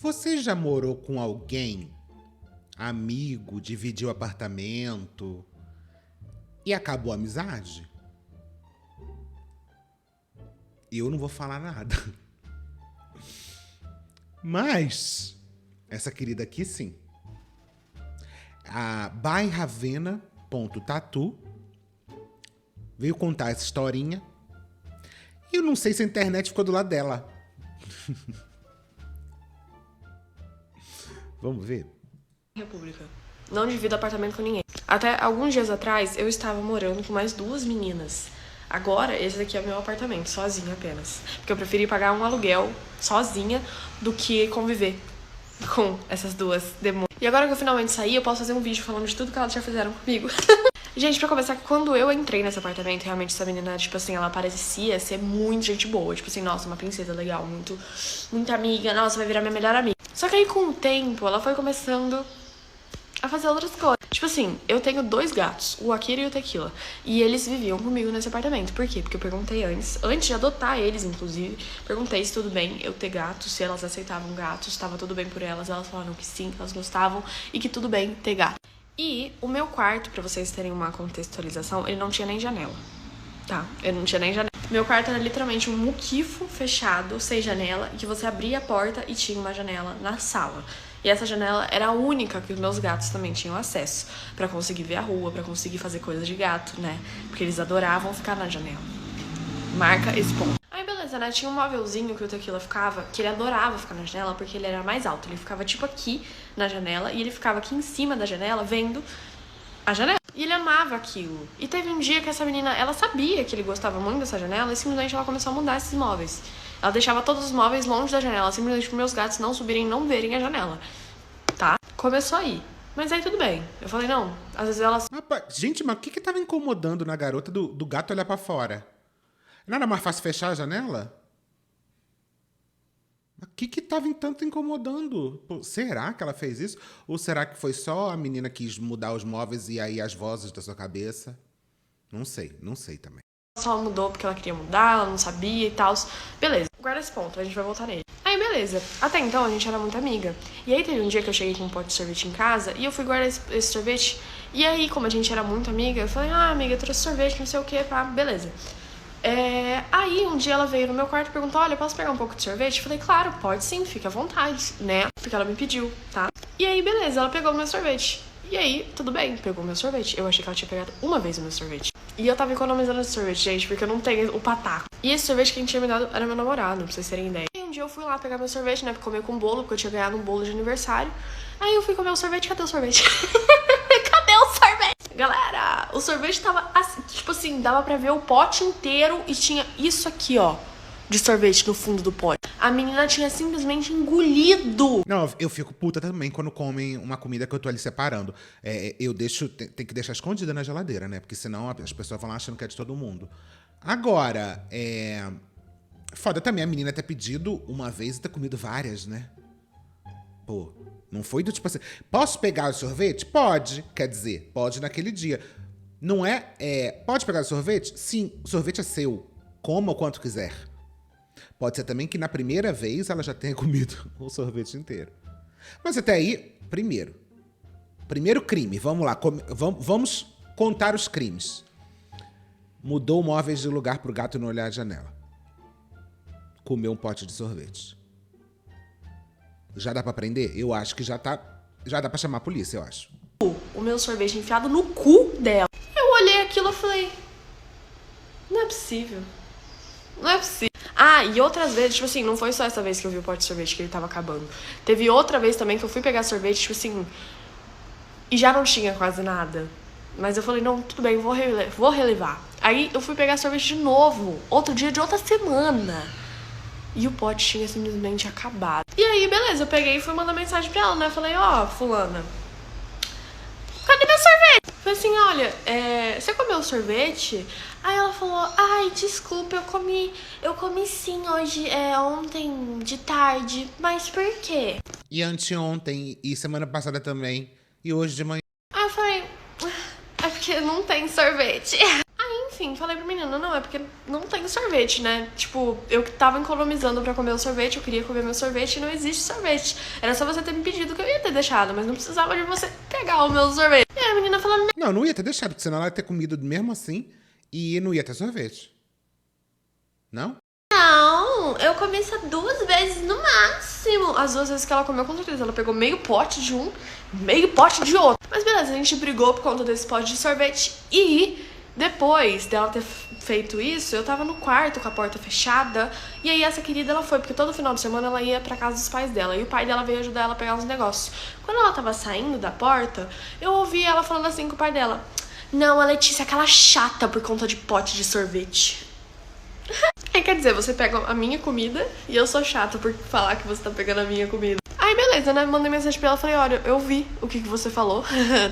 Você já morou com alguém, amigo, dividiu apartamento e acabou a amizade? Eu não vou falar nada. Mas essa querida aqui sim. A byravena.tatu veio contar essa historinha. E eu não sei se a internet ficou do lado dela. Vamos ver? República. Não divido apartamento com ninguém. Até alguns dias atrás, eu estava morando com mais 2 meninas. Agora, esse daqui é o meu apartamento, sozinha apenas. Porque eu preferi pagar um aluguel sozinha do que conviver com essas duas demônios. E agora que eu finalmente saí, eu posso fazer um vídeo falando de tudo que elas já fizeram comigo. Gente, pra começar, quando eu entrei nesse apartamento, realmente essa menina, tipo assim, ela parecia ser muito gente boa. Tipo assim, nossa, uma princesa legal, muito amiga, nossa, vai virar minha melhor amiga. Só que aí, com o tempo, ela foi começando a fazer outras coisas. Tipo assim, eu tenho 2 gatos, o Akira e o Tequila. E eles viviam comigo nesse apartamento. Por quê? Porque eu perguntei antes de adotar eles, inclusive, perguntei se tudo bem eu ter gatos, se elas aceitavam gatos, se estava tudo bem por elas. Elas falaram que sim, que elas gostavam e que tudo bem ter gato. E o meu quarto, pra vocês terem uma contextualização, ele não tinha nem janela, tá? Ele não tinha nem janela. Meu quarto era literalmente um muquifo fechado, sem janela, e que você abria a porta e tinha uma janela na sala. E essa janela era a única que os meus gatos também tinham acesso, pra conseguir ver a rua, pra conseguir fazer coisas de gato, né? Porque eles adoravam ficar na janela. Marca esse ponto. Aí beleza, né? Tinha um móvelzinho que o Tequila ficava, que ele adorava ficar na janela porque ele era mais alto. Ele ficava tipo aqui na janela e ele ficava aqui em cima da janela vendo a janela. E ele amava aquilo. E teve um dia que essa menina, ela sabia que ele gostava muito dessa janela e simplesmente ela começou a mudar esses móveis. Ela deixava todos os móveis longe da janela, simplesmente para meus gatos não subirem e não verem a janela. Tá? Começou aí. Mas aí tudo bem. Eu falei, não, às vezes ela... Gente, mas o que tava incomodando na garota do gato olhar pra fora? Não era mais fácil fechar a janela? O que tava tanto incomodando? Pô, será que ela fez isso? Ou será que foi só a menina que quis mudar os móveis e aí as vozes da sua cabeça? Não sei também. Só mudou porque ela queria mudar, ela não sabia e tal. Beleza, guarda esse ponto, a gente vai voltar nele. Aí, beleza. Até então, a gente era muito amiga. E aí, teve um dia que eu cheguei com um pote de sorvete em casa e eu fui guardar esse sorvete. E aí, como a gente era muito amiga, eu falei, amiga, eu trouxe sorvete, não sei o que, pá, beleza. Aí, um dia ela veio no meu quarto e perguntou, olha, posso pegar um pouco de sorvete? Eu falei, claro, pode sim, fica à vontade, né? Porque ela me pediu, tá? E aí, beleza, ela pegou o meu sorvete. E aí, tudo bem, pegou o meu sorvete. Eu achei que ela tinha pegado uma vez o meu sorvete. E eu tava economizando esse sorvete, gente, porque eu não tenho o pataco. E esse sorvete que a gente tinha me dado era meu namorado, pra vocês terem ideia. E um dia eu fui lá pegar meu sorvete, né, pra comer com bolo, porque eu tinha ganhado um bolo de aniversário. Aí eu fui comer o sorvete, cadê o sorvete? Cadê o sorvete? Galera, o sorvete tava assim, tipo assim, dava pra ver o pote inteiro e tinha isso aqui, ó, de sorvete no fundo do pote. A menina tinha simplesmente engolido. Não, eu fico puta também quando comem uma comida que eu tô ali separando. Eu deixo, tem que deixar escondida na geladeira, né? Porque senão as pessoas vão lá achando que é de todo mundo. Agora, foda também a menina ter pedido uma vez e ter comido várias, né? Pô, não foi do tipo assim, posso pegar o sorvete? Pode, quer dizer, pode naquele dia. Não pode pegar o sorvete? Sim, o sorvete é seu. Coma o quanto quiser. Pode ser também que na primeira vez ela já tenha comido o sorvete inteiro. Mas até aí, primeiro crime, vamos lá, vamos contar os crimes. Mudou móveis de lugar pro gato não olhar a janela. Comeu um pote de sorvete. Já dá pra prender? Eu acho que já dá pra chamar a polícia, eu acho. O meu sorvete enfiado no cu dela. Eu olhei aquilo e falei, não é possível. Não é possível. E outras vezes, tipo assim, não foi só essa vez que eu vi o pote de sorvete que ele tava acabando. Teve outra vez também que eu fui pegar sorvete, tipo assim, e já não tinha quase nada. Mas eu falei, não, tudo bem, vou relevar. Aí eu fui pegar sorvete de novo, outro dia de outra semana. E o pote tinha simplesmente acabado. E aí, beleza, eu peguei e fui mandar mensagem pra ela, né? Falei, fulana, cadê meu sorvete? Falei assim, olha, você comeu o sorvete? Aí ela falou, ai, desculpa, eu comi sim hoje, ontem de tarde, mas por quê? E anteontem, e semana passada também, e hoje de manhã. Aí eu falei, é porque não tem sorvete. Aí, enfim. enfim, falei pra menina, não, é porque não tem sorvete, né? Tipo, eu tava economizando pra comer o sorvete, eu queria comer meu sorvete e não existe sorvete. Era só você ter me pedido que eu ia ter deixado, mas não precisava de você pegar o meu sorvete. E aí a menina falando, Não ia ter deixado, porque senão ela ia ter comido mesmo assim e não ia ter sorvete. Não? não, eu comi só 2 vezes no máximo. As 2 vezes que ela comeu, com certeza, ela pegou meio pote de um, meio pote de outro. Mas beleza, a gente brigou por conta desse pote de sorvete e depois dela ter feito isso, eu tava no quarto com a porta fechada. E aí essa querida, ela foi, porque todo final de semana ela ia pra casa dos pais dela. E o pai dela veio ajudar ela a pegar uns negócios. Quando ela tava saindo da porta, eu ouvi ela falando assim com o pai dela: não, a Letícia é aquela chata por conta de pote de sorvete. Aí quer dizer, você pega a minha comida e eu sou chata por falar que você tá pegando a minha comida. Aí beleza, né? Mandei mensagem pra ela, falei, olha, eu vi o que você falou,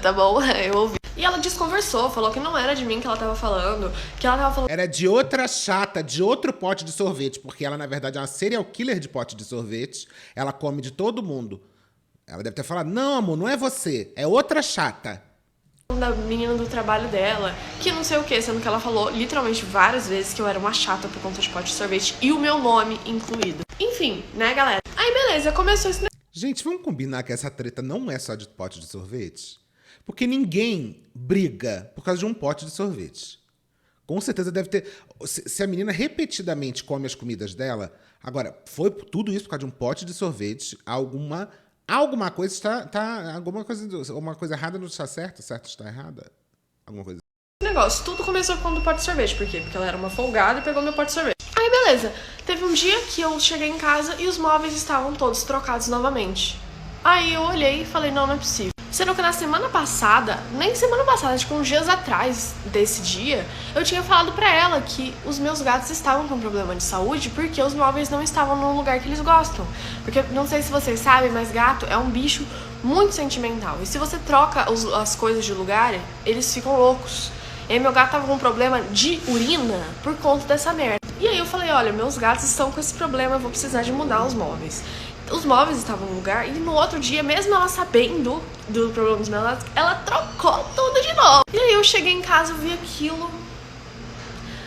tá bom? Eu ouvi. E ela desconversou, falou que não era de mim que ela tava falando, que ela tava falando... Era de outra chata, de outro pote de sorvete, porque ela, na verdade, é uma serial killer de pote de sorvete. Ela come de todo mundo. Ela deve ter falado, não, amor, não é você, é outra chata. Da menina do trabalho dela, que não sei o que, sendo que ela falou literalmente várias vezes que eu era uma chata por conta de pote de sorvete e o meu nome incluído. Enfim, né, galera? Aí beleza, começou esse... Gente, vamos combinar que essa treta não é só de pote de sorvete? Porque ninguém briga por causa de um pote de sorvete. Com certeza deve ter... Se a menina repetidamente come as comidas dela... Agora, foi tudo isso por causa de um pote de sorvete, alguma coisa está alguma coisa errada não está certa, certo está errada. Alguma coisa. Negócio, tudo começou com o pote de sorvete. Por quê? Porque ela era uma folgada e pegou meu pote de sorvete. Aí beleza, teve um dia que eu cheguei em casa e os móveis estavam todos trocados novamente. Aí eu olhei e falei, não é possível. Sendo que na semana passada, nem semana passada, tipo uns dias atrás desse dia, eu tinha falado pra ela que os meus gatos estavam com problema de saúde porque os móveis não estavam no lugar que eles gostam. Porque, não sei se vocês sabem, mas gato é um bicho muito sentimental. E se você troca as coisas de lugar, eles ficam loucos. E aí meu gato tava com um problema de urina por conta dessa merda. E aí eu falei, olha, meus gatos estão com esse problema, eu vou precisar de mudar os móveis. Os móveis estavam no lugar e no outro dia, mesmo ela sabendo do problema dos meus gatos, ela trocou tudo de novo. E aí eu cheguei em casa, eu vi aquilo.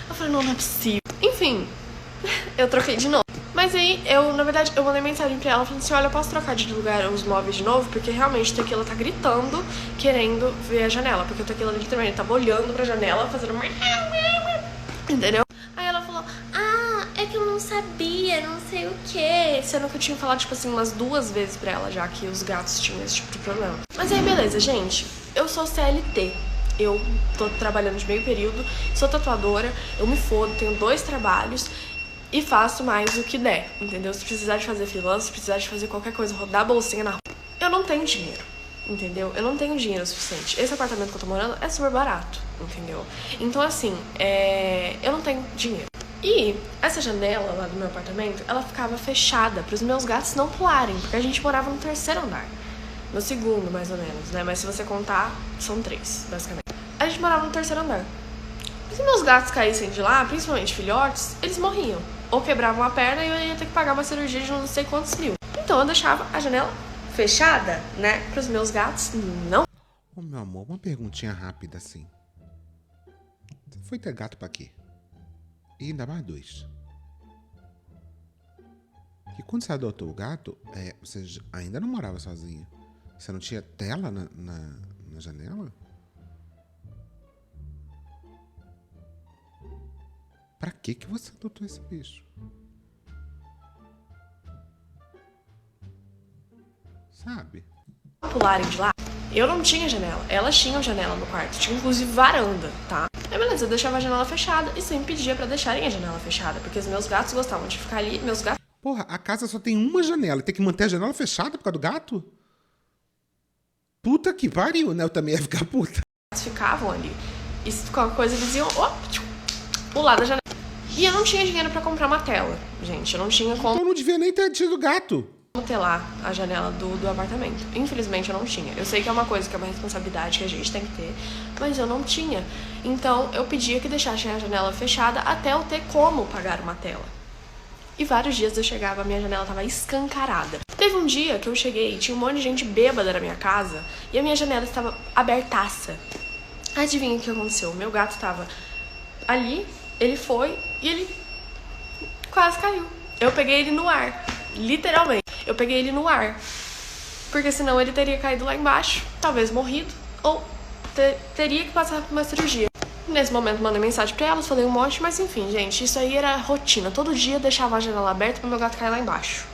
Eu falei, não é possível. Enfim, eu troquei de novo. Mas aí, na verdade, eu mandei mensagem pra ela, falando assim, olha, eu posso trocar de lugar os móveis de novo? Porque realmente o Tequila tá gritando, querendo ver a janela. Porque o Tequila literalmente tava olhando pra janela, fazendo... Entendeu? Aí ela falou, é que eu não sabia, não sei o que. Sendo que eu tinha falado, tipo assim, umas 2 vezes pra ela já que os gatos tinham esse tipo de problema. Mas aí, beleza, gente. Eu sou CLT. Eu tô trabalhando de meio período, sou tatuadora, eu me fodo, tenho 2 trabalhos e faço mais o que der, entendeu? Se precisar de fazer freelance, se precisar de fazer qualquer coisa, rodar a bolsinha na rua, eu não tenho dinheiro, entendeu? Eu não tenho dinheiro suficiente. Esse apartamento que eu tô morando é super barato, entendeu? Então, assim, eu não tenho dinheiro. E essa janela lá do meu apartamento, ela ficava fechada para os meus gatos não pularem, porque a gente morava no 3º andar. No 2º, mais ou menos, né? Mas se você contar, são 3, basicamente. A gente morava no 3º andar. Se meus gatos caíssem de lá, principalmente filhotes, eles morriam. Ou quebravam a perna e eu ia ter que pagar uma cirurgia de não sei quantos mil. Então eu deixava a janela fechada, né? Para os meus gatos não... Ô, meu amor, uma perguntinha rápida assim. Você foi ter gato pra quê? E ainda mais 2. E quando você adotou o gato, você ainda não morava sozinha? Você não tinha tela na janela? Pra que você adotou esse bicho? Sabe? Pularem de lá, eu não tinha janela. Elas tinham janela no quarto, tinha inclusive varanda, tá? Aí beleza, eu deixava a janela fechada e sempre pedia pra deixarem a janela fechada, porque os meus gatos gostavam de ficar ali, meus gatos... Porra, a casa só tem uma janela e tem que manter a janela fechada por causa do gato? Puta que pariu, né? Eu também ia ficar puta. Eles ficavam ali. E se qualquer coisa, eles iam pular da janela. E eu não tinha dinheiro pra comprar uma tela, gente. Eu não tinha como... Então não devia nem ter tido gato. Telar a janela do apartamento. Infelizmente eu não tinha. Eu sei que é uma coisa que é uma responsabilidade que a gente tem que ter, mas eu não tinha. Então eu pedia que deixassem a janela fechada até eu ter como pagar uma tela. E vários dias eu chegava, a minha janela tava escancarada. Teve um dia que eu cheguei e tinha um monte de gente bêbada na minha casa e a minha janela estava abertaça. Adivinha o que aconteceu? O meu gato estava Ali, ele foi e ele quase caiu. Eu peguei ele no ar, literalmente. Eu peguei ele no ar, porque senão ele teria caído lá embaixo, talvez morrido, ou teria que passar por uma cirurgia. Nesse momento, mandei mensagem pra elas, falei um monte, mas enfim, gente, isso aí era rotina. Todo dia eu deixava a janela aberta pro meu gato cair lá embaixo,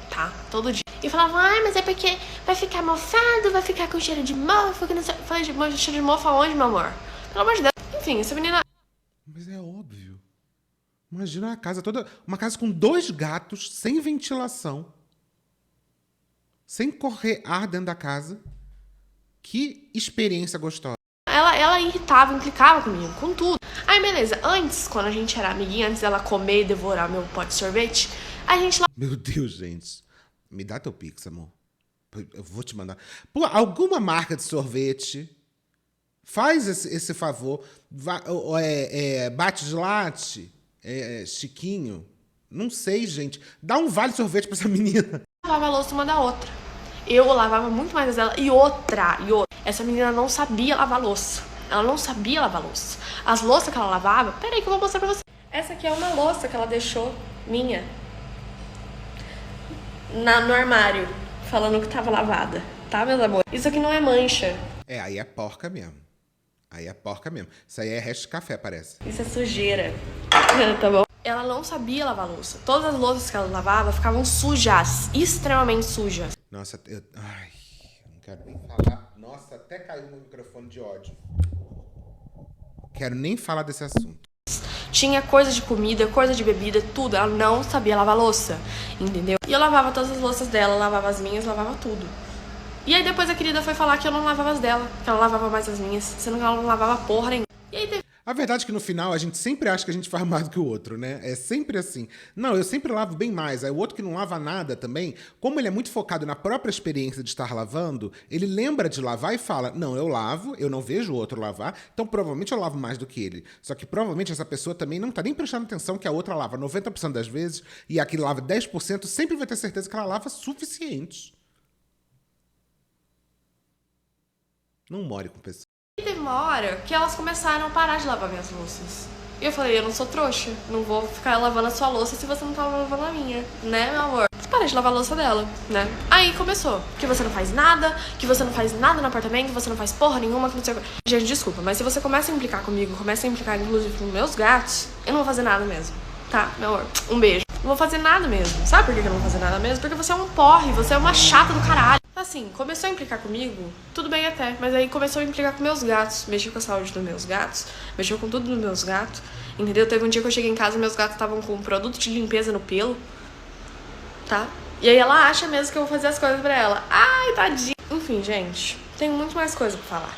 tá? Todo dia. E falava, mas é porque vai ficar mofado, vai ficar com cheiro de mofo, que não sei. Falei, cheiro de mofo aonde, meu amor? Pelo amor de Deus. Enfim, essa menina... Mas é óbvio. Imagina uma casa toda... Uma casa com 2 gatos, sem ventilação. Sem correr ar dentro da casa. Que experiência gostosa. Ela irritava, implicava comigo, com tudo. Aí, beleza. Antes, quando a gente era amiguinha, antes dela comer e devorar meu pote de sorvete, a gente lá... Meu Deus, gente. Me dá teu Pix, amor. Eu vou te mandar. Pô, alguma marca de sorvete... Faz esse favor. Bate de latte, Chiquinho. Não sei, gente. Dá um vale sorvete pra essa menina. Lavava a louça uma da outra. Eu lavava muito mais dela. E outra. Essa menina não sabia lavar louça. Ela não sabia lavar louça. As louças que ela lavava... Peraí que eu vou mostrar pra você. Essa aqui é uma louça que ela deixou minha. No armário. Falando que tava lavada. Tá, meus amores? Isso aqui não é mancha. Aí é porca mesmo. Isso aí é resto de café, parece. Isso é sujeira. Tá bom? Ela não sabia lavar louça. Todas as louças que ela lavava ficavam sujas. Extremamente sujas. Nossa, ai, não quero nem falar. Nossa, até caiu meu microfone de ódio. Quero nem falar desse assunto. Tinha coisa de comida, coisa de bebida, tudo. Ela não sabia lavar louça, entendeu? E eu lavava todas as louças dela, lavava as minhas, lavava tudo. E aí depois a querida foi falar que eu não lavava as dela, que ela lavava mais as minhas, sendo que ela não lavava porra nenhuma. E aí teve... A verdade é que no final a gente sempre acha que a gente faz mais do que o outro, né? É sempre assim. Não, eu sempre lavo bem mais. Aí o outro que não lava nada também, como ele é muito focado na própria experiência de estar lavando, ele lembra de lavar e fala, não, eu lavo, eu não vejo o outro lavar, então provavelmente eu lavo mais do que ele. Só que provavelmente essa pessoa também não tá nem prestando atenção que a outra lava 90% das vezes e a que lava 10% sempre vai ter certeza que ela lava suficiente. Não more com pessoas. E teve uma hora que elas começaram a parar de lavar minhas louças. E eu falei, eu não sou trouxa, não vou ficar lavando a sua louça se você não tá lavando a minha, né, meu amor? Parei de lavar a louça dela, né? Aí começou, que você não faz nada no apartamento, que você não faz porra nenhuma, que não sei o que. Gente, desculpa, mas se você começa a implicar comigo, começa a implicar inclusive com meus gatos, eu não vou fazer nada mesmo, tá, meu amor? Um beijo. Não vou fazer nada mesmo. Sabe por que eu não vou fazer nada mesmo? Porque você é um porre, você é uma chata do caralho. Assim, começou a implicar comigo, tudo bem até, mas aí começou a implicar com meus gatos, mexeu com a saúde dos meus gatos, mexeu com tudo dos meus gatos, entendeu? Teve um dia que eu cheguei em casa e meus gatos estavam com um produto de limpeza no pelo, tá? E aí ela acha mesmo que eu vou fazer as coisas pra ela. Ai, tadinha. Enfim, gente, tenho muito mais coisa pra falar.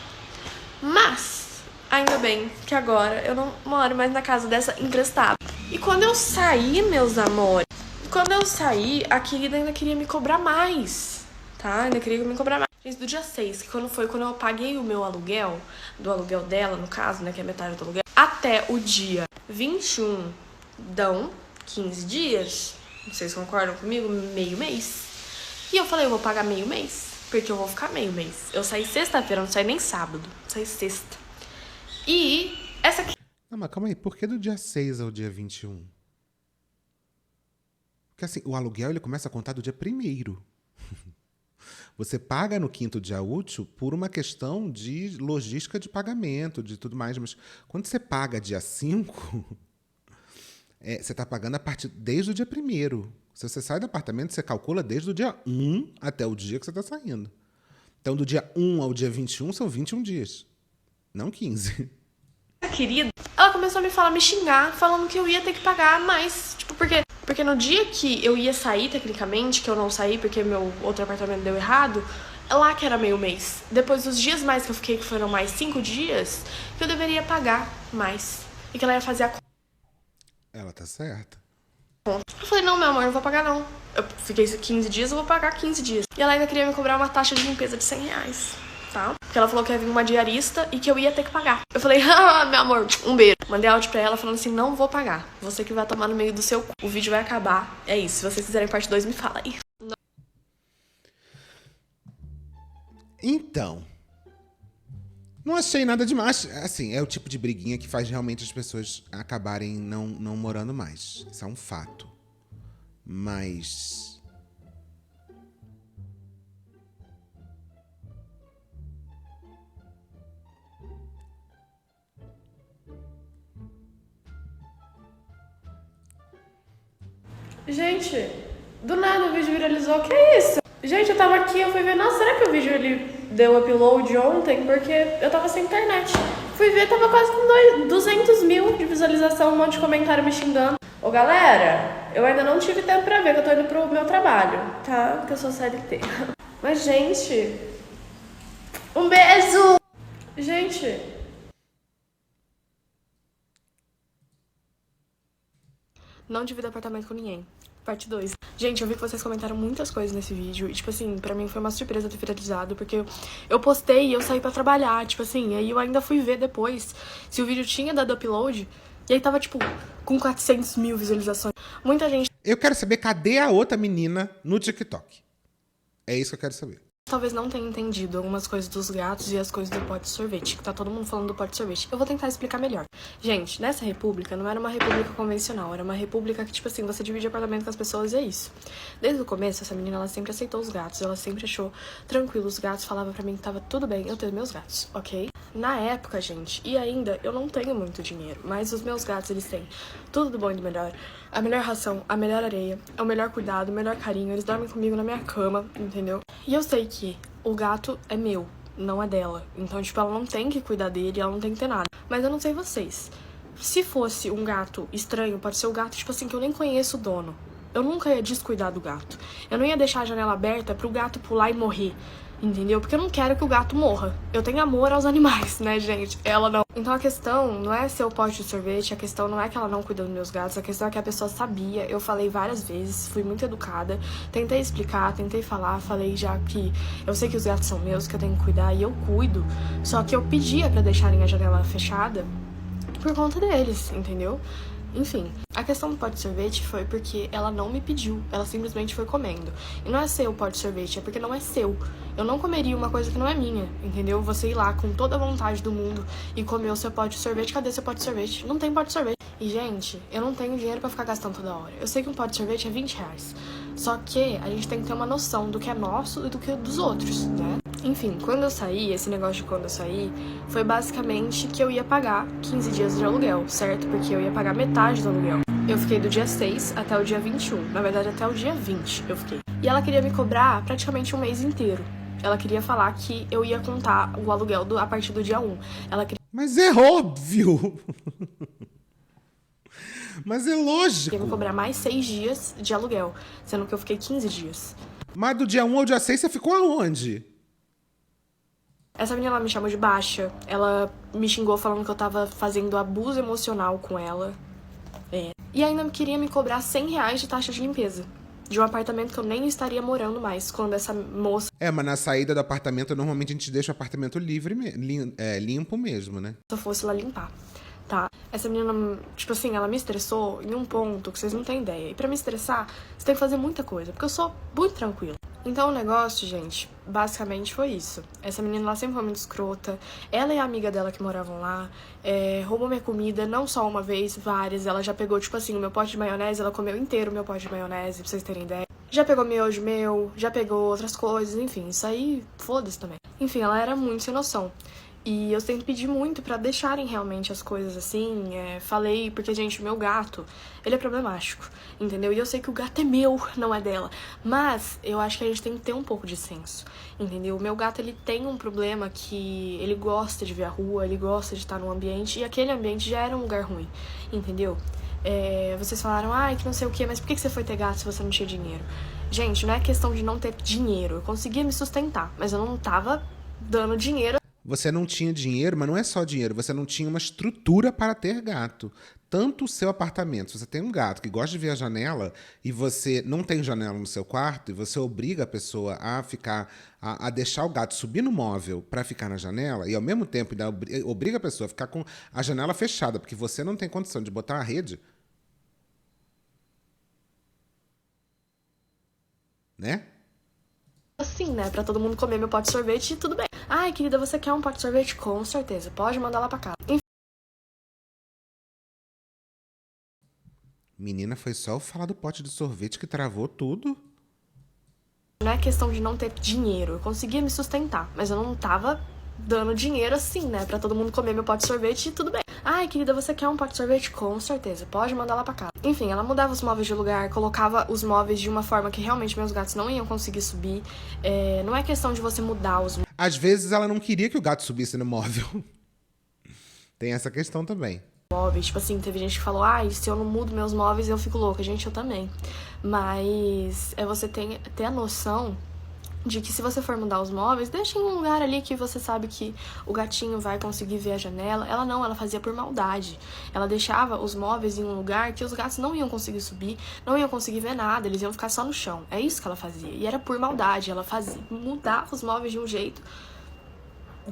Mas, ainda bem que agora eu não moro mais na casa dessa emprestada. E quando eu saí, meus amores, a querida ainda queria me cobrar mais, tá? Ainda queria me cobrar mais. Gente, do dia 6, que quando eu paguei o meu aluguel, do aluguel dela, no caso, né, que é metade do aluguel, até o dia 21, dão 15 dias, vocês concordam comigo? Meio mês. E eu falei, eu vou pagar meio mês, porque eu vou ficar meio mês. Eu saí sexta-feira, não saí nem sábado, saí sexta. E essa aqui... Não, mas calma aí, por que do dia 6 ao dia 21? Porque assim, o aluguel ele começa a contar do dia 1º. Você paga no 5º dia útil por uma questão de logística de pagamento, de tudo mais. Mas quando você paga dia 5, você está pagando desde o dia 1º. Se você sai do apartamento, você calcula desde o dia 1 até o dia que você está saindo. Então, do dia 1 ao dia 21 são 21 dias, não 15. Querida, ela começou a me xingar, falando que eu ia ter que pagar mais. Tipo, porque no dia que eu ia sair, tecnicamente, que eu não saí porque meu outro apartamento deu errado, lá que era meio mês. Depois dos dias mais que eu fiquei, que foram mais 5 dias, que eu deveria pagar mais. E que ela ia fazer a conta. Ela tá certa. Eu falei, não, meu amor, eu não vou pagar não. Eu fiquei 15 dias, eu vou pagar 15 dias. E ela ainda queria me cobrar uma taxa de limpeza de R$100. Tá? Porque ela falou que ia vir uma diarista e que eu ia ter que pagar. Eu falei, ah, meu amor, um beijo. Mandei áudio pra ela falando assim, não vou pagar. Você que vai tomar no meio do seu cu. O vídeo vai acabar. É isso. Se vocês quiserem parte 2, me fala aí. Então, Não achei nada demais. Assim, é o tipo de briguinha que faz realmente as pessoas acabarem não morando mais. Isso é um fato. Mas... Gente, do nada o vídeo viralizou. Que é isso? Gente, eu tava aqui, eu fui ver, nossa, será que o vídeo ele deu upload ontem? Porque eu tava sem internet. Fui ver, tava quase com 200 mil de visualização, um monte de comentário me xingando. Ô galera, eu ainda não tive tempo pra ver, que eu tô indo pro meu trabalho, tá? Porque eu sou CLT. Mas, gente, um beijo! Gente... Não divido apartamento com ninguém. Parte 2. Gente, eu vi que vocês comentaram muitas coisas nesse vídeo. E, tipo assim, pra mim foi uma surpresa ter viralizado. Porque eu postei e eu saí pra trabalhar. Tipo assim, aí eu ainda fui ver depois se o vídeo tinha dado upload. E aí tava, tipo, com 400 mil visualizações. Muita gente... Eu quero saber cadê a outra menina no TikTok. É isso que eu quero saber. Talvez não tenha entendido algumas coisas dos gatos e as coisas do pote de sorvete, que tá todo mundo falando do pote de sorvete. Eu vou tentar explicar melhor. Gente, nessa república não era uma república convencional, era uma república que, tipo assim, você divide apartamento com as pessoas e é isso. Desde o começo, essa menina, ela sempre aceitou os gatos, ela sempre achou tranquilo os gatos, falava pra mim que tava tudo bem eu ter meus gatos, ok? Na época, gente, e ainda, eu não tenho muito dinheiro, mas os meus gatos, eles têm tudo do bom e do melhor. A melhor ração, a melhor areia, o melhor cuidado, o melhor carinho, eles dormem comigo na minha cama, entendeu? E eu sei que o gato é meu, não é dela. Então, tipo, ela não tem que cuidar dele, ela não tem que ter nada. Mas eu não sei vocês. Se fosse um gato estranho, pode ser um gato, tipo assim, que eu nem conheço o dono. Eu nunca ia descuidar do gato. Eu não ia deixar a janela aberta pro gato pular e morrer. Entendeu? Porque eu não quero que o gato morra. Eu tenho amor aos animais, né, gente? Ela não. Então a questão não é ser o pote de sorvete, a questão não é que ela não cuida dos meus gatos, a questão é que a pessoa sabia. Eu falei várias vezes, fui muito educada, tentei explicar, tentei falar, falei já que eu sei que os gatos são meus, que eu tenho que cuidar e eu cuido. Só que eu pedia pra deixarem a janela fechada por conta deles, entendeu? Enfim, a questão do pote de sorvete foi porque ela não me pediu, ela simplesmente foi comendo. E não é seu o pote de sorvete, é porque não é seu. Eu não comeria uma coisa que não é minha, entendeu? Você ir lá com toda a vontade do mundo e comer o seu pote de sorvete, cadê seu pote de sorvete? Não tem pote de sorvete. E, gente, eu não tenho dinheiro pra ficar gastando toda hora. Eu sei que um pote de sorvete é 20 reais. Só que a gente tem que ter uma noção do que é nosso e do que é dos outros, né? Enfim, quando eu saí, esse negócio de quando eu saí, foi basicamente que eu ia pagar 15 dias de aluguel, certo? Porque eu ia pagar metade do aluguel. Eu fiquei do dia 6 até o dia 21. Na verdade, até o dia 20 eu fiquei. E ela queria me cobrar praticamente um mês inteiro. Ela queria falar que eu ia contar o aluguel a partir do dia 1. Ela queria... Mas é óbvio! Mas é lógico! Queria me cobrar mais 6 dias de aluguel, sendo que eu fiquei 15 dias. Mas do dia 1 ao dia 6 você ficou aonde? Essa menina, ela me chamou de baixa. Ela me xingou falando que eu tava fazendo abuso emocional com ela. E ainda queria me cobrar 100 reais de taxa de limpeza. De um apartamento que eu nem estaria morando mais, quando essa moça... Mas na saída do apartamento, normalmente a gente deixa o apartamento livre, limpo mesmo, né? Se eu fosse lá limpar, tá? Essa menina, tipo assim, ela me estressou em um ponto que vocês não têm ideia. E pra me estressar, você tem que fazer muita coisa, porque eu sou muito tranquila. Então o negócio, gente, basicamente foi isso. Essa menina, ela sempre foi muito escrota. Ela e a amiga dela que moravam lá, roubou minha comida, não só uma vez, várias. Ela já pegou, tipo assim, o meu pote de maionese, ela comeu inteiro o meu pote de maionese, pra vocês terem ideia. Já pegou miojo meu, já pegou outras coisas, enfim, isso aí, foda-se também. Enfim, ela era muito sem noção. E eu sempre pedi muito pra deixarem realmente as coisas assim, falei, porque, gente, o meu gato, ele é problemático, entendeu? E eu sei que o gato é meu, não é dela, mas eu acho que a gente tem que ter um pouco de senso, entendeu? O meu gato, ele tem um problema que ele gosta de ver a rua, ele gosta de estar num ambiente, e aquele ambiente já era um lugar ruim, entendeu? Vocês falaram, ai, que não sei o que, mas por que você foi ter gato se você não tinha dinheiro? Gente, não é questão de não ter dinheiro, eu conseguia me sustentar, mas eu não tava dando dinheiro. Você não tinha dinheiro, mas não é só dinheiro, você não tinha uma estrutura para ter gato. Tanto o seu apartamento, se você tem um gato que gosta de ver a janela e você não tem janela no seu quarto e você obriga a pessoa a ficar, a deixar o gato subir no móvel para ficar na janela e ao mesmo tempo ainda obriga a pessoa a ficar com a janela fechada porque você não tem condição de botar a rede, né? Assim, né, pra todo mundo comer meu pote de sorvete e tudo bem. Ai, querida, você quer um pote de sorvete? Com certeza, pode mandar lá pra casa. Menina, foi só eu falar do pote de sorvete que travou tudo? Não é questão de não ter dinheiro. Eu conseguia me sustentar, mas eu não tava dando dinheiro assim, né? Pra todo mundo comer meu pote de sorvete e tudo bem. Ai, querida, você quer um pote de sorvete? Com certeza, pode mandar lá pra casa. Enfim, ela mudava os móveis de lugar, colocava os móveis de uma forma que realmente meus gatos não iam conseguir subir. Não é questão de você mudar os Às vezes ela não queria que o gato subisse no móvel. Tem essa questão também. móveis. Tipo assim, teve gente que falou, ai, se eu não mudo meus móveis, eu fico louca. Gente, eu também. Mas você ter a noção de que se você for mudar os móveis, deixa em um lugar ali que você sabe que o gatinho vai conseguir ver a janela. Ela fazia por maldade. Ela deixava os móveis em um lugar que os gatos não iam conseguir subir, não iam conseguir ver nada, eles iam ficar só no chão. É isso que ela fazia. E era por maldade. Ela mudava os móveis de um jeito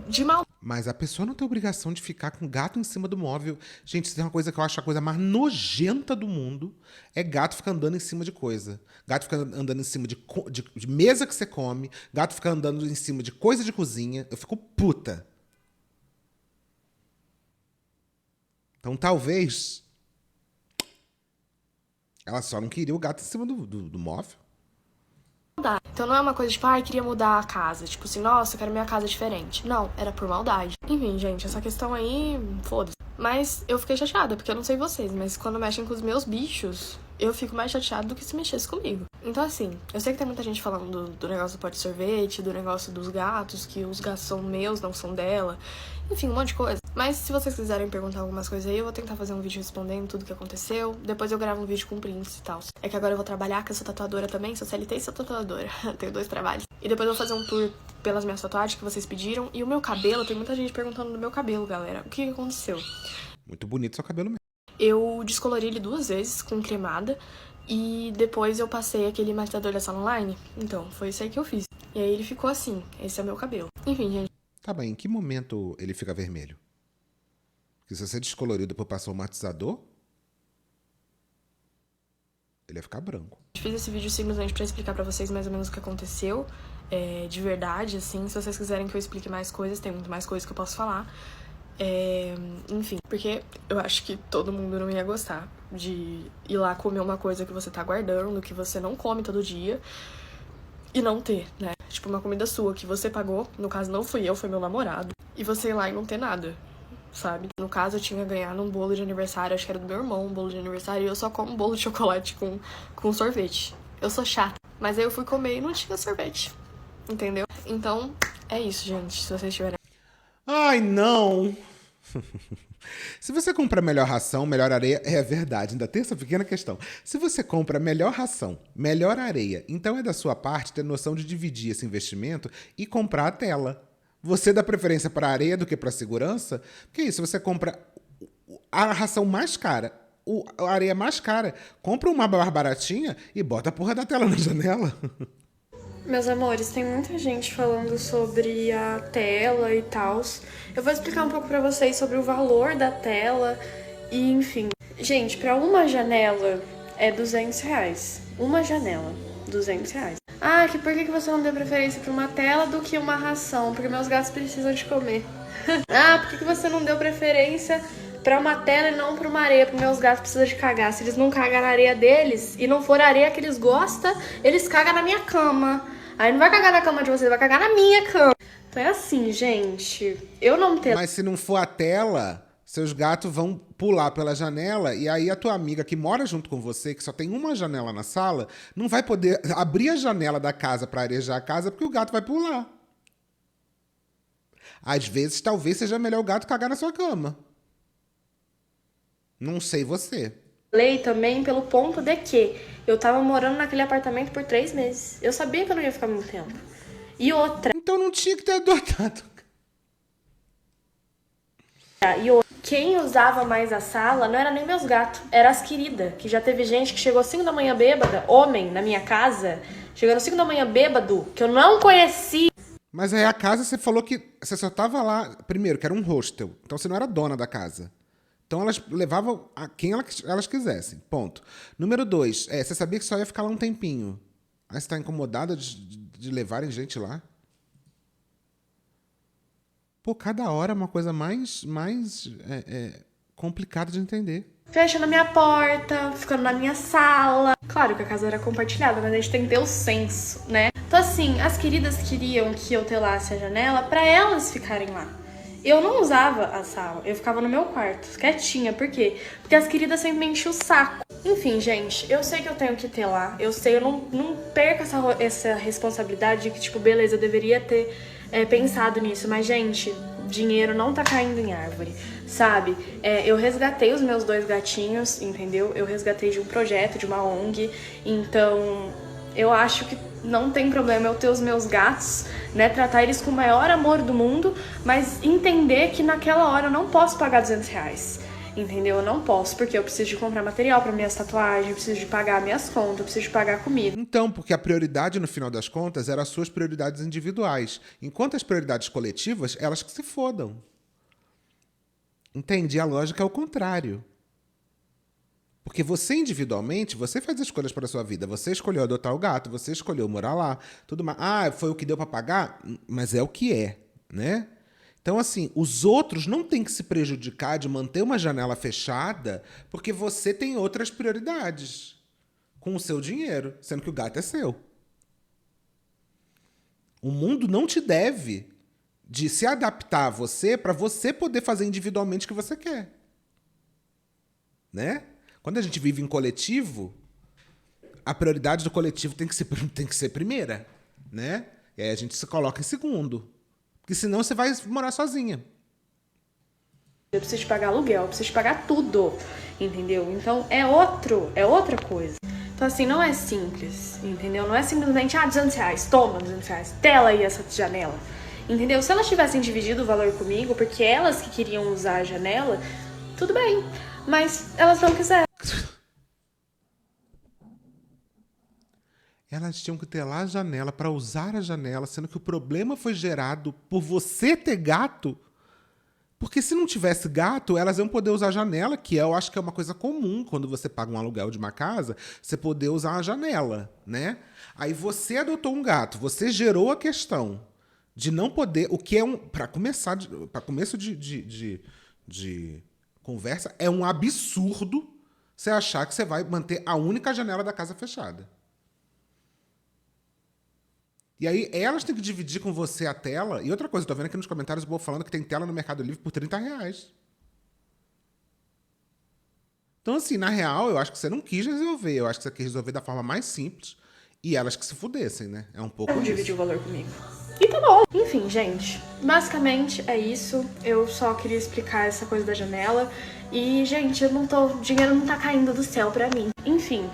de maldade. Mas a pessoa não tem obrigação de ficar com gato em cima do móvel. Gente, isso é uma coisa que eu acho a coisa mais nojenta do mundo. É gato ficar andando em cima de coisa. Gato ficar andando em cima de mesa que você come. Gato ficar andando em cima de coisa de cozinha. Eu fico puta. Então talvez ela só não queria o gato em cima do móvel. Então não é uma coisa tipo, ai, queria mudar a casa. Tipo assim, nossa, eu quero minha casa diferente. Não, era por maldade. Enfim, gente, essa questão aí, foda-se. Mas eu fiquei chateada, porque eu não sei vocês, mas quando mexem com os meus bichos, eu fico mais chateada do que se mexesse comigo. Então, assim, eu sei que tem muita gente falando do negócio do pote de sorvete, do negócio dos gatos, que os gatos são meus, não são dela. Enfim, um monte de coisa. Mas se vocês quiserem perguntar algumas coisas aí, eu vou tentar fazer um vídeo respondendo tudo que aconteceu. Depois eu gravo um vídeo com prints e tal. É que agora eu vou trabalhar, que eu sou tatuadora também, sou CLT e sou tatuadora. Tenho 2 trabalhos. E depois eu vou fazer um tour pelas minhas tatuagens que vocês pediram. E o meu cabelo, tem muita gente perguntando do meu cabelo, galera. O que aconteceu? Muito bonito seu cabelo mesmo. Eu descolori ele 2 vezes com cremada. E depois eu passei aquele matador da sala online. Então, foi isso aí que eu fiz. E aí ele ficou assim. Esse é o meu cabelo. Enfim, gente. Tá bem, em que momento ele fica vermelho? Porque se você descoloriu e depois passou o matizador, ele ia ficar branco. Fiz esse vídeo simplesmente pra explicar pra vocês mais ou menos o que aconteceu. De verdade, assim. Se vocês quiserem que eu explique mais coisas, tem muito mais coisas que eu posso falar. Enfim, porque eu acho que todo mundo não ia gostar de ir lá comer uma coisa que você tá guardando, que você não come todo dia e não ter, né? Tipo, uma comida sua que você pagou, no caso não fui eu, foi meu namorado, e você ir lá e não ter nada, sabe? No caso eu tinha ganhado um bolo de aniversário, acho que era do meu irmão, um bolo de aniversário, e eu só como bolo de chocolate com sorvete. Eu sou chata, mas aí eu fui comer e não tinha sorvete, entendeu? Então, é isso, gente, se vocês tiverem... Ai, não! Se você compra melhor ração, melhor areia, é verdade, ainda tem essa pequena questão. Se você compra melhor ração, melhor areia, então é da sua parte ter noção de dividir esse investimento e comprar a tela. Você dá preferência para a areia do que para a segurança? Porque isso, você compra a ração mais cara, a areia mais cara, compra uma mais baratinha e bota a porra da tela na janela. Meus amores, tem muita gente falando sobre a tela e tal. Eu vou explicar um pouco pra vocês sobre o valor da tela e enfim. Gente, pra uma janela é R$200. Uma janela, R$200. Ah, que por que você não deu preferência pra uma tela do que uma ração? Porque meus gatos precisam de comer. Ah, por que você não deu preferência pra uma tela e não pra uma areia? Porque meus gatos precisam de cagar. Se eles não cagar na areia deles e não for a areia que eles gostam, eles cagam na minha cama. Aí não vai cagar na cama de vocês, vai cagar na minha cama. Então é assim, gente. Eu não tenho... Mas se não for a tela, seus gatos vão pular pela janela e aí a tua amiga que mora junto com você, que só tem uma janela na sala, não vai poder abrir a janela da casa para arejar a casa porque o gato vai pular. Às vezes, talvez seja melhor o gato cagar na sua cama. Não sei você. Lei também pelo ponto de que eu tava morando naquele apartamento por 3 meses. Eu sabia que eu não ia ficar muito tempo. E outra... Então não tinha que ter adotado. Quem usava mais a sala não era nem meus gatos, era as queridas. Que já teve gente que chegou às 5 da manhã bêbada, homem, na minha casa, chegando às 5 da manhã bêbado, que eu não conhecia. Mas aí a casa você falou que você só tava lá, primeiro, que era um hostel. Então você não era dona da casa. Então elas levavam a quem elas quisessem, ponto. Número 2, você sabia que só ia ficar lá um tempinho. Aí você tá incomodada de levarem gente lá? Pô, cada hora é uma coisa mais complicada de entender. Fechando a minha porta, ficando na minha sala. Claro que a casa era compartilhada, mas a gente tem que ter o senso, né? Então assim, as queridas queriam que eu telasse a janela pra elas ficarem lá. Eu não usava a sala, eu ficava no meu quarto, quietinha. Por quê? Porque as queridas sempre me enchiam o saco. Enfim, gente, eu sei que eu tenho que telar. Eu sei, eu não perco essa responsabilidade de que, tipo, beleza, eu deveria ter pensado nisso. Mas, gente, dinheiro não tá caindo em árvore, sabe? Eu resgatei os meus 2 gatinhos, entendeu? Eu resgatei de um projeto, de uma ONG. Então, eu acho que não tem problema eu ter os meus gatos, né? Tratar eles com o maior amor do mundo, mas entender que naquela hora eu não posso pagar R$200. Entendeu? Eu não posso, porque eu preciso de comprar material para minhas tatuagens, eu preciso de pagar minhas contas, eu preciso de pagar comida. Então, porque a prioridade, no final das contas, eram as suas prioridades individuais. Enquanto as prioridades coletivas, elas que se fodam. Entende? A lógica é o contrário. Porque você, individualmente, você faz escolhas para a sua vida. Você escolheu adotar o gato, você escolheu morar lá, tudo mais. Ah, foi o que deu para pagar? Mas é o que é, né? Então, assim, os outros não têm que se prejudicar de manter uma janela fechada porque você tem outras prioridades com o seu dinheiro, sendo que o gato é seu. O mundo não te deve de se adaptar a você para você poder fazer individualmente o que você quer. Né? Quando a gente vive em coletivo, a prioridade do coletivo tem que ser primeira, né? E aí a gente se coloca em segundo. Porque senão você vai morar sozinha. Eu preciso de pagar aluguel, eu preciso de pagar tudo, entendeu? Então é outra coisa. Então assim, não é simples, entendeu? Não é simplesmente, R$200, toma R$200, tela aí essa janela, entendeu? Se elas tivessem dividido o valor comigo, porque elas que queriam usar a janela, tudo bem, mas elas não quiseram. Elas tinham que ter lá a janela para usar a janela, sendo que o problema foi gerado por você ter gato. Porque se não tivesse gato, elas iam poder usar a janela, que eu acho que é uma coisa comum quando você paga um aluguel de uma casa, você poder usar a janela, né? Aí você adotou um gato, você gerou a questão de não poder, o que é para começo de conversa, é um absurdo você achar que você vai manter a única janela da casa fechada. E aí elas têm que dividir com você a tela. E outra coisa, eu tô vendo aqui nos comentários o povo falando que tem tela no Mercado Livre por R$30. Então, assim, na real, eu acho que você não quis resolver. Eu acho que você quis resolver da forma mais simples. E elas que se fudessem, né? É um pouco disso. Dividir o valor comigo. E tá bom. Enfim, gente, basicamente é isso. Eu só queria explicar essa coisa da janela. E, gente, o dinheiro não tá caindo do céu pra mim. Enfim,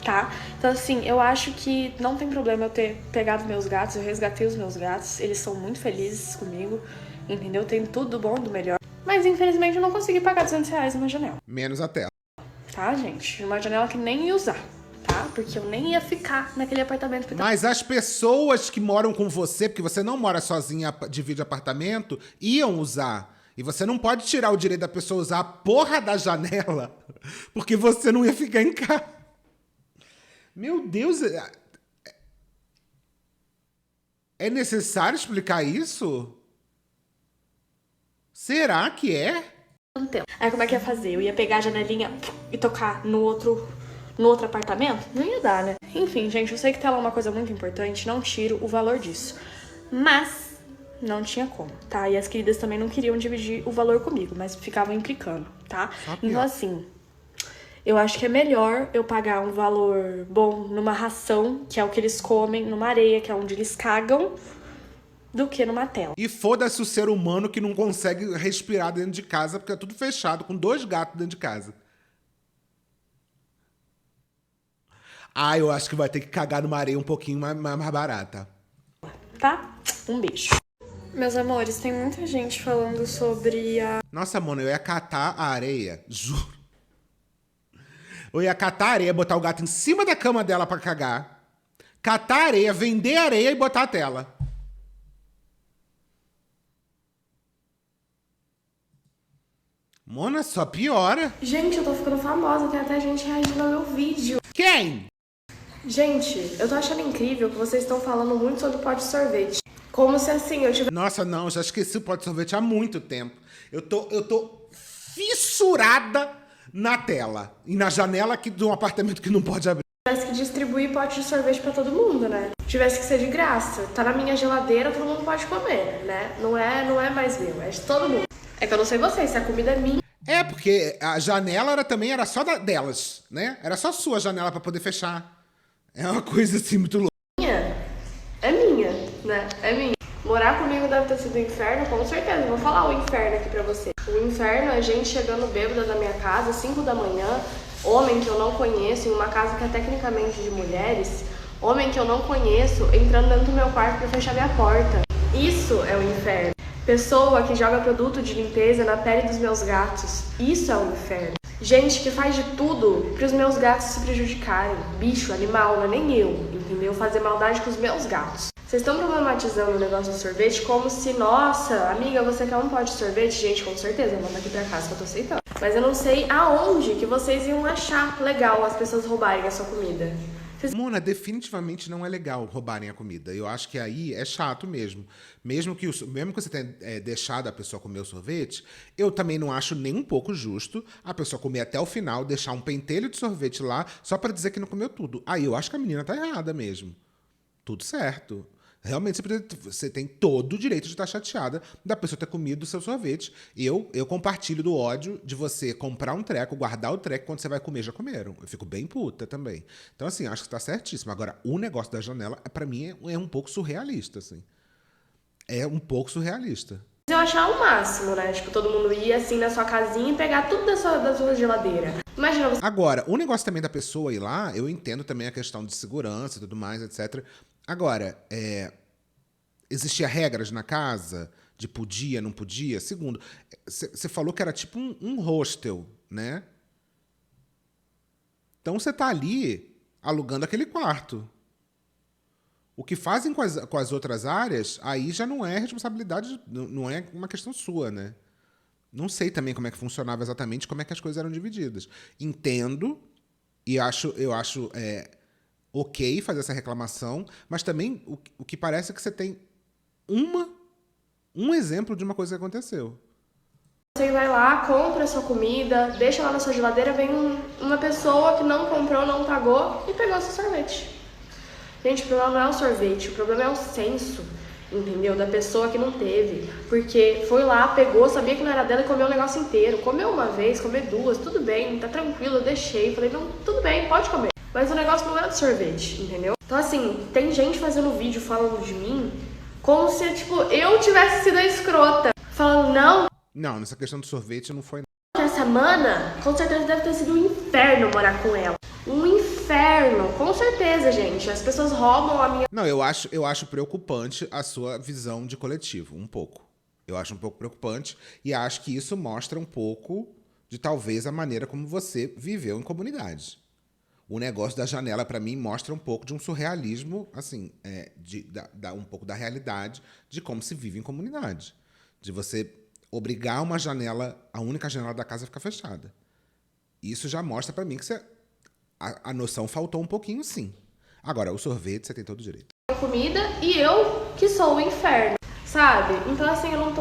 tá? Então, assim, eu acho que não tem problema eu ter pegado meus gatos, eu resgatei os meus gatos, eles são muito felizes comigo, entendeu? Tem tudo do bom, do melhor. Mas, infelizmente, eu não consegui pagar R$200 numa janela. Menos a tela. Tá, gente? Uma janela que nem ia usar, tá? Porque eu nem ia ficar naquele apartamento. Mas as pessoas que moram com você, porque você não mora sozinha, divide apartamento, iam usar. E você não pode tirar o direito da pessoa usar a porra da janela, porque você não ia ficar em casa. Meu Deus, é necessário explicar isso? Será que é? Aí como é que ia fazer? Eu ia pegar a janelinha e tocar no outro apartamento? Não ia dar, né? Enfim, gente, eu sei que tela é uma coisa muito importante, não tiro o valor disso. Mas não tinha como, tá? E as queridas também não queriam dividir o valor comigo, mas ficavam implicando, tá? Então assim, eu acho que é melhor eu pagar um valor bom numa ração, que é o que eles comem, numa areia, que é onde eles cagam, do que numa tela. E foda-se o ser humano que não consegue respirar dentro de casa, porque é tudo fechado, com 2 gatos dentro de casa. Ah, eu acho que vai ter que cagar numa areia um pouquinho mais barata. Tá? Um beijo. Meus amores, tem muita gente falando sobre a... Nossa, mano, eu ia catar a areia, juro. Eu ia catar a areia, botar o gato em cima da cama dela pra cagar, catar a areia, vender a areia e botar a tela. Mona, só piora. Gente, eu tô ficando famosa, tem até gente reagindo ao meu vídeo. Quem? Gente, eu tô achando incrível que vocês estão falando muito sobre pó de sorvete. Como se assim, eu tivesse... Nossa, não, já esqueci o pote de sorvete há muito tempo. Eu tô fissurada na tela e na janela aqui de um apartamento que não pode abrir. Tivesse que distribuir pote de sorvete pra todo mundo, né? Tivesse que ser de graça. Tá na minha geladeira, todo mundo pode comer, né? Não é mais meu, é de todo mundo. É que eu não sei vocês, se a comida é minha. É, porque a janela também era só delas, né? Era só sua janela pra poder fechar. É uma coisa assim muito louca. É minha, né? É minha. Morar comigo deve ter sido um inferno, com certeza. Vou falar o inferno aqui pra você. O inferno é gente chegando bêbada na minha casa, 5 da manhã, homem que eu não conheço, em uma casa que é tecnicamente de mulheres, homem que eu não conheço, entrando dentro do meu quarto pra fechar minha porta. Isso é o inferno. Pessoa que joga produto de limpeza na pele dos meus gatos. Isso é o inferno. Gente que faz de tudo para os meus gatos se prejudicarem. Bicho, animal, não é nem eu, entendeu? Fazer maldade com os meus gatos. Vocês estão problematizando o negócio do sorvete como se, nossa, amiga, você quer um pote de sorvete? Gente, com certeza, manda aqui pra casa que eu tô aceitando. Mas eu não sei aonde que vocês iam achar legal as pessoas roubarem a sua comida. Mona, definitivamente não é legal roubarem a comida. Eu acho que aí é chato mesmo. Mesmo que você tenha deixado a pessoa comer o sorvete, eu também não acho nem um pouco justo a pessoa comer até o final, deixar um pentelho de sorvete lá, só pra dizer que não comeu tudo. Aí eu acho que a menina tá errada mesmo. Tudo certo. Realmente você tem todo o direito de estar chateada da pessoa ter comido o seu sorvete. Eu compartilho do ódio de você comprar um treco, guardar o treco, quando você vai comer, já comeram. Eu fico bem puta também. Então, assim, acho que tá certíssimo. Agora, o negócio da janela, pra mim, é um pouco surrealista, assim. É um pouco surrealista. Eu achar o máximo, né? Tipo, todo mundo ia assim na sua casinha e pegar tudo da sua geladeira. Imagina você... Agora, o negócio também da pessoa ir lá, eu entendo também a questão de segurança e tudo mais, etc. Agora, existia regras na casa de podia, não podia? Segundo, você falou que era tipo um hostel, né? Então você tá ali alugando aquele quarto. O que fazem com as outras áreas, aí já não é responsabilidade, não é uma questão sua, né? Não sei também como é que funcionava exatamente, como é que as coisas eram divididas. Entendo e eu acho ok fazer essa reclamação, mas também o que parece é que você tem um exemplo de uma coisa que aconteceu. Você vai lá, compra a sua comida, deixa lá na sua geladeira, vem uma pessoa que não comprou, não pagou e pegou seu sorvete. Gente, o problema não é o sorvete, o problema é o senso, entendeu? Da pessoa que não teve. Porque foi lá, pegou, sabia que não era dela e comeu o negócio inteiro. Comeu uma vez, comeu duas, tudo bem, tá tranquilo, eu deixei. Falei, não, tudo bem, pode comer. Mas o negócio não era de sorvete, entendeu? Então, assim, tem gente fazendo vídeo falando de mim como se, tipo, eu tivesse sido a escrota. Falando, não. Não, nessa questão do sorvete não foi. Essa mana, com certeza deve ter sido um inferno morar com ela. Um inferno, com certeza, gente. As pessoas roubam a minha... Não, eu acho preocupante a sua visão de coletivo, um pouco. Eu acho um pouco preocupante e acho que isso mostra um pouco de talvez a maneira como você viveu em comunidade. O negócio da janela, pra mim, mostra um pouco de um surrealismo, assim, um pouco da realidade de como se vive em comunidade. De você obrigar uma janela, a única janela da casa a ficar fechada. Isso já mostra pra mim que a noção faltou um pouquinho, sim. Agora, o sorvete, você tem todo o direito. Comida e eu que sou o inferno, sabe? Então, assim, eu não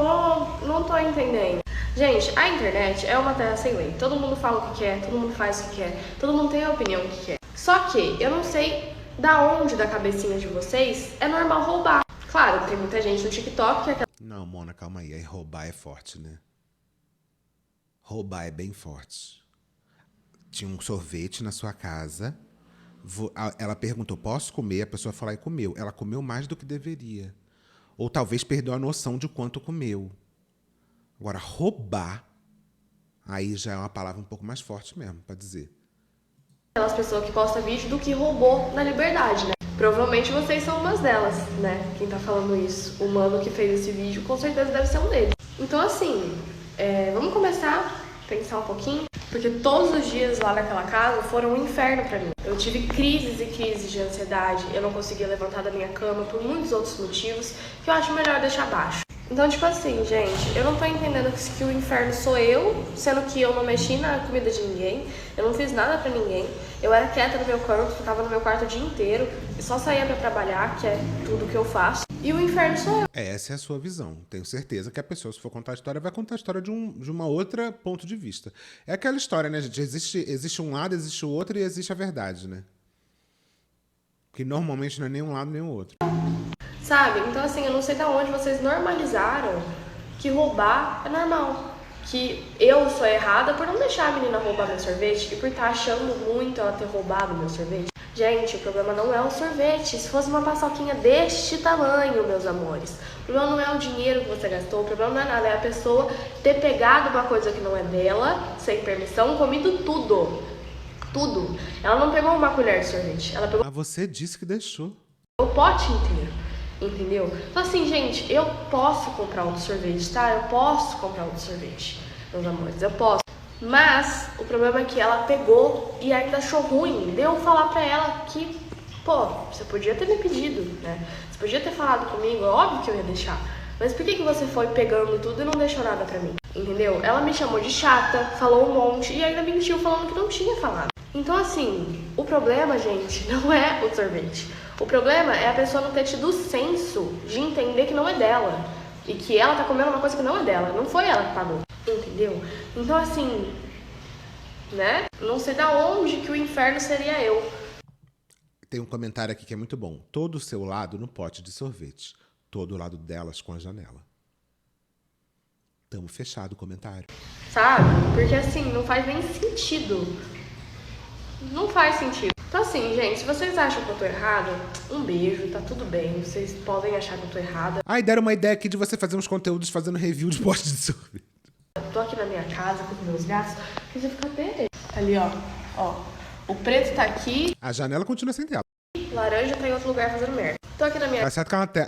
tô entendendo. Gente, a internet é uma terra sem lei. Todo mundo fala o que quer, todo mundo faz o que quer, todo mundo tem a opinião que quer. Só que eu não sei da onde da cabecinha de vocês é normal roubar. Claro, tem muita gente no TikTok que é aquela... Não, Mona, calma aí. Roubar é forte, né? Roubar é bem forte. Tinha um sorvete na sua casa. Ela perguntou, posso comer? A pessoa falou e comeu. Ela comeu mais do que deveria. Ou talvez perdeu a noção de quanto comeu. Agora, roubar, aí já é uma palavra um pouco mais forte mesmo, pra dizer. Aquelas pessoas que postam vídeo do que roubou na liberdade, né? Provavelmente vocês são umas delas, né? Quem tá falando isso. O mano que fez esse vídeo, com certeza deve ser um deles. Então, assim, vamos começar a pensar um pouquinho. Porque todos os dias lá naquela casa foram um inferno pra mim. Eu tive crises e crises de ansiedade. Eu não conseguia levantar da minha cama por muitos outros motivos que eu acho melhor deixar abaixo. Então, tipo assim, gente, eu não tô entendendo que o inferno sou eu, sendo que eu não mexi na comida de ninguém, eu não fiz nada pra ninguém, eu era quieta no meu canto, ficava no meu quarto o dia inteiro, só saía pra trabalhar, que é tudo que eu faço, e o inferno sou eu. Essa é a sua visão. Tenho certeza que a pessoa, se for contar a história, vai contar a história de uma outra ponto de vista. É aquela história, né, gente? Existe um lado, existe o outro e existe a verdade, né? Que normalmente não é nem um lado nem o outro. Sabe? Então, assim, eu não sei de onde vocês normalizaram que roubar é normal. Que eu sou errada por não deixar a menina roubar meu sorvete e por estar achando muito ela ter roubado meu sorvete. Gente, o problema não é o sorvete. Se fosse uma paçoquinha deste tamanho, meus amores. O problema não é o dinheiro que você gastou, o problema não é nada. É a pessoa ter pegado uma coisa que não é dela, sem permissão, comido tudo. Tudo. Ela não pegou uma colher de sorvete, ela pegou Mas você disse que deixou. o pote inteiro, entendeu? Então assim, gente, eu posso comprar outro sorvete, tá? Eu posso comprar outro sorvete, meus amores, eu posso. Mas o problema é que ela pegou e ainda achou ruim. Deu falar pra ela que, pô, você podia ter me pedido, né? Você podia ter falado comigo, óbvio que eu ia deixar. Mas por que você foi pegando tudo e não deixou nada pra mim? Entendeu? Ela me chamou de chata, falou um monte e ainda mentiu falando que não tinha falado. Então assim, o problema, gente, não é o sorvete. O problema é a pessoa não ter tido o senso de entender que não é dela. E que ela tá comendo uma coisa que não é dela. Não foi ela que pagou. Entendeu? Então assim, né? Não sei da onde que o inferno seria eu. Tem um comentário aqui que é muito bom. Todo o seu lado no pote de sorvete. Todo o lado delas com a janela. Tamo fechado o comentário. Sabe? Porque assim, não faz nem sentido. Não faz sentido. Então assim, gente, se vocês acham que eu tô errada, um beijo, tá tudo bem. Vocês podem achar que eu tô errada. Ai, deram uma ideia aqui de você fazer uns conteúdos fazendo review de pote de sorvete. Eu tô aqui na minha casa com os meus gatos, que você fica perdido. Ali, ó. Ó. O preto tá aqui, A janela continua sem tela. laranja tá em outro lugar fazendo merda. Tô aqui na minha Tá certo que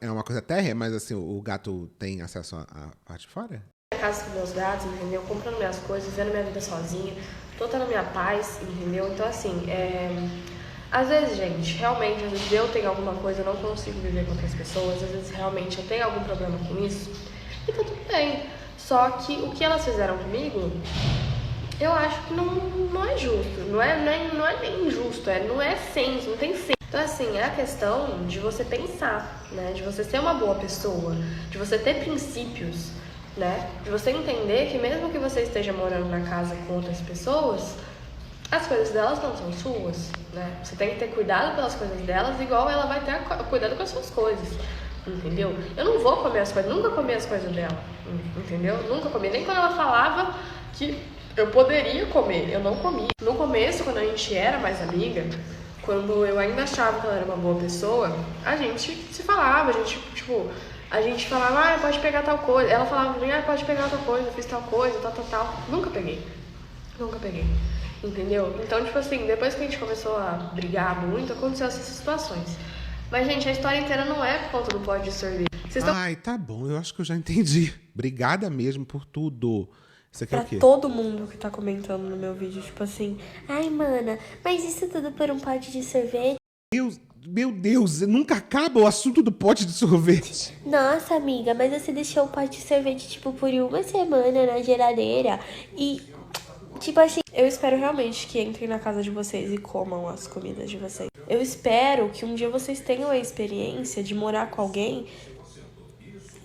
é uma coisa térrea, mas assim, o gato tem acesso à parte de fora? casa com meus gatos, entendeu? Comprando minhas coisas, vivendo minha vida sozinha. Tô tendo minha paz, entendeu? Então, assim, às vezes, gente, realmente, às vezes eu tenho alguma coisa, eu não consigo viver com outras pessoas, às vezes realmente eu tenho algum problema com isso, e tá tudo bem. Só que o que elas fizeram comigo, eu acho que não é justo. Não é nem injusto, não é senso, não tem senso. Então, assim, é a questão de você pensar, né? De você ser uma boa pessoa, de você ter princípios, né? De você entender que mesmo que você esteja morando na casa com outras pessoas, as coisas delas não são suas, né? Você tem que ter cuidado pelas coisas delas, igual ela vai ter cuidado com as suas coisas, entendeu? Eu não vou comer as coisas, nunca comi as coisas dela, entendeu? Nunca comi, nem quando ela falava que eu poderia comer, eu não comi. No começo, quando a gente era mais amiga, quando eu ainda achava que ela era uma boa pessoa, a gente se falava, a gente falava, pode pegar tal coisa. Ela falava pra mim, pode pegar tal coisa, eu fiz tal coisa, tal. Nunca peguei. Entendeu? Então, tipo assim, depois que a gente começou a brigar muito, aconteceu essas situações. Mas, gente, a história inteira não é por conta do pote de sorvete. Ai, tá bom, eu acho que eu já entendi. Obrigada mesmo por tudo. Isso aqui é o quê? Todo mundo que tá comentando no meu vídeo, tipo assim, ai, mana, mas isso tudo por um pote de sorvete? Meu Deus, nunca acaba o assunto do pote de sorvete. Nossa, amiga, mas você deixou o pote de sorvete, tipo, por uma semana na geladeira e, tipo assim... Eu espero realmente que entrem na casa de vocês e comam as comidas de vocês. Eu espero que um dia vocês tenham a experiência de morar com alguém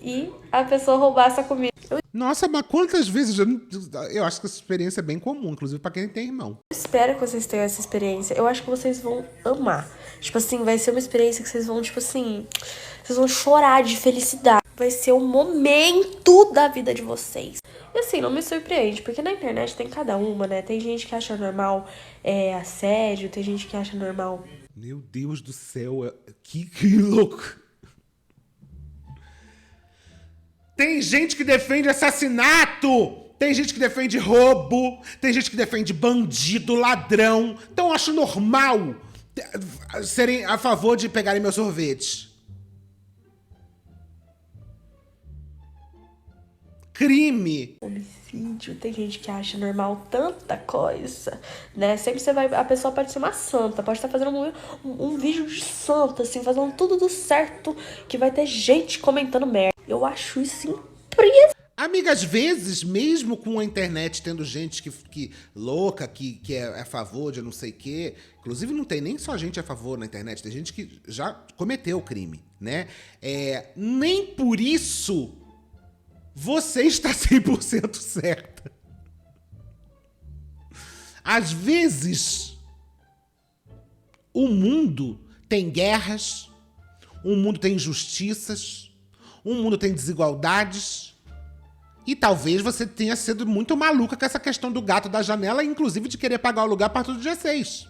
e a pessoa roubar essa comida. Nossa, mas quantas vezes eu acho que essa experiência é bem comum, inclusive pra quem tem irmão. Eu espero que vocês tenham essa experiência. Eu acho que vocês vão amar. Tipo assim, vai ser uma experiência que vocês vão, tipo assim... Vocês vão chorar de felicidade. Vai ser o momento da vida de vocês. E assim, não me surpreende, porque na internet tem cada uma, né? Tem gente que acha normal assédio, tem gente que acha normal... Meu Deus do céu, que louco. Tem gente que defende assassinato, tem gente que defende roubo, tem gente que defende bandido, ladrão. Então eu acho normal serem a favor de pegarem meu sorvete. Crime. Homicídio, tem gente que acha normal tanta coisa, né? Sempre a pessoa pode ser uma santa, pode estar fazendo um vídeo de santa, assim, fazendo tudo do certo, que vai ter gente comentando merda. Eu acho isso impressionante. Amiga, às vezes, mesmo com a internet tendo gente que louca, que é a favor de não sei o quê, inclusive não tem nem só gente a favor na internet, tem gente que já cometeu o crime, né? Nem por isso você está 100% certa. Às vezes, o mundo tem guerras, o mundo tem injustiças, o mundo tem desigualdades. E talvez você tenha sido muito maluca com essa questão do gato da janela, inclusive de querer pagar o lugar para todo dia 6.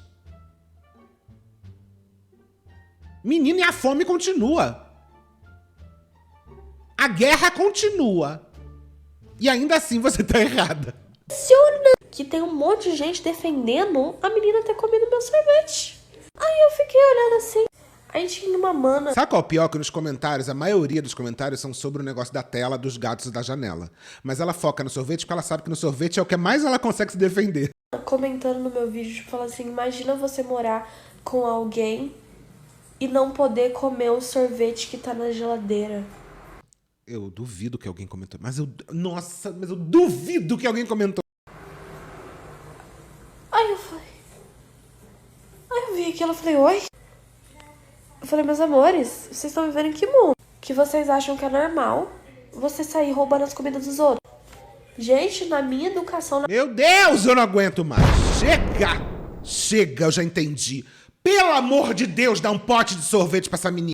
Menina, e a fome continua. A guerra continua. E ainda assim você tá errada. Que tem um monte de gente defendendo a menina ter comido meu sorvete. Aí eu fiquei olhando assim. Aí tinha uma mana. Sabe qual é o pior? Que nos comentários, a maioria dos comentários são sobre o negócio da tela, dos gatos e da janela. Mas ela foca no sorvete porque ela sabe que no sorvete é o que mais ela consegue se defender. Comentando no meu vídeo, tipo, fala assim, imagina você morar com alguém e não poder comer o sorvete que tá na geladeira. Eu duvido que alguém comentou. Nossa, mas eu duvido que alguém comentou. Aí eu falei... Aí eu vi aquilo e falei, oi? Eu falei, meus amores, vocês estão vivendo em que mundo? Que vocês acham que é normal você sair roubando as comidas dos outros? Gente, na minha educação... Meu Deus, eu não aguento mais. Chega! Chega, eu já entendi. Pelo amor de Deus, dá um pote de sorvete pra essa menina.